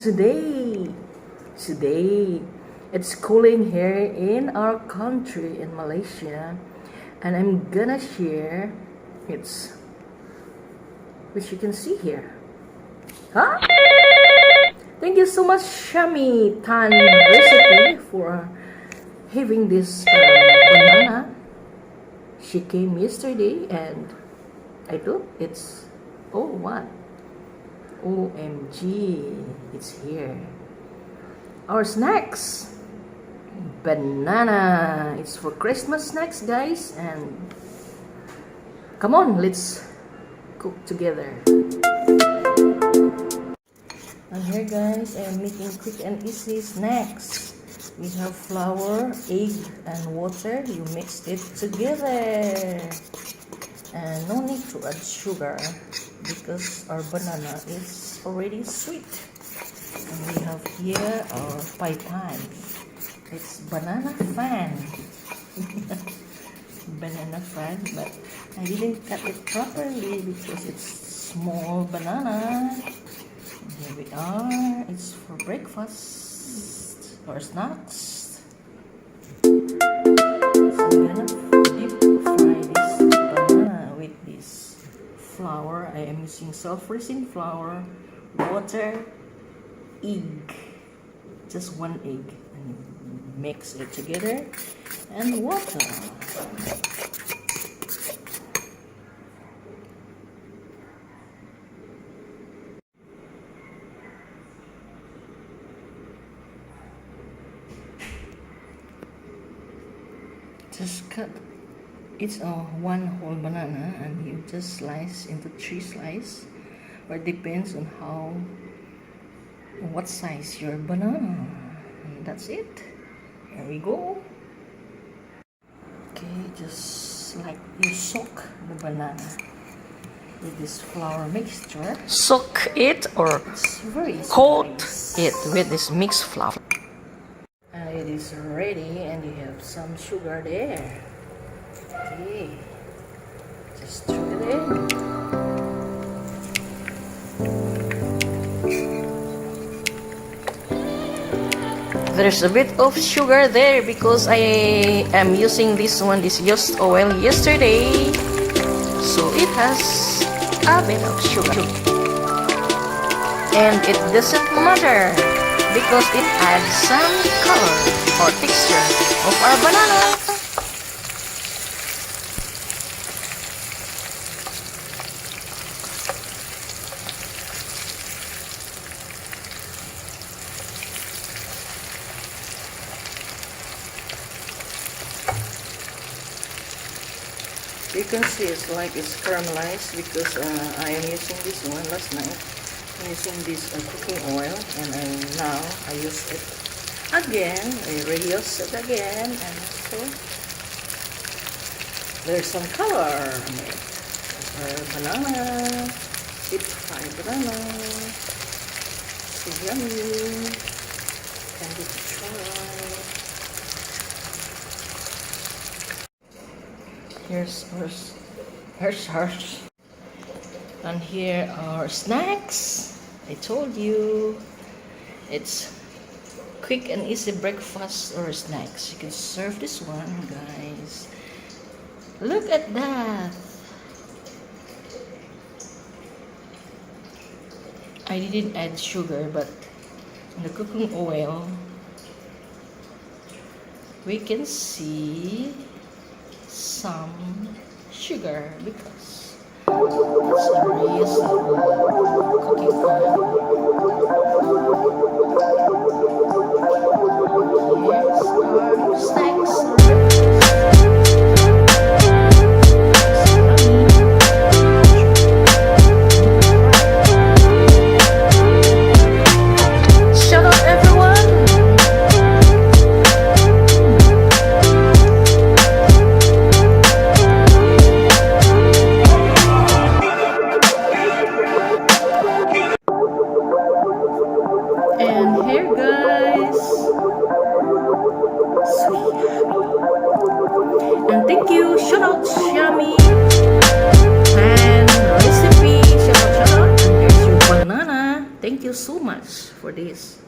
Today, today, it's cooling here in our country in Malaysia, and I'm gonna share it's which you can see here. Huh? Thank you so much, Shami Tan Recipe, for having this banana. She came yesterday, and I thought it's what? OMG, it's here. Our snacks, banana. It's for Christmas snacks, guys. And come on, let's cook together. And here, guys, I am making quick and easy snacks. We have flour, egg, and water. You mix it together. And no need to add sugar because our banana is already sweet. And we have here our pie pan. It's banana fan. Banana fan, but I didn't cut it properly because it's small banana. And here we are. It's for breakfast or snacks. So I'm gonna deep fry this banana with this flour. I am using self-raising flour, water, egg, just one egg, and mix it together, and water. Just cut it's one whole banana, and you just slice into 3 slices, or it depends on what size your banana. And that's it. Here we go. Okay, just like you soak the banana with this flour mixture. Soak it or coat it with this mixed flour. And it is ready, and you have some sugar there. Okay, just throw it in. There's a bit of sugar there because I am using this used oil yesterday, so it has a bit of sugar. And it doesn't matter because it adds some color or texture of our banana. You can see it's caramelized because I am using this one last night. I'm using this cooking oil, and now I use it again. I reuse it again, and so there's some color in it. Banana, deep fried banana, so yummy. Can give it a try. Here's hers. And here are snacks. I told you it's quick and easy breakfast or snacks. You can serve this one, guys. Look at that. I didn't add sugar, but in the cooking oil we can see some sugar because it's a reusable cooking oil. Here's our snacks. Shut up, everyone! And here, guys, sweet. this.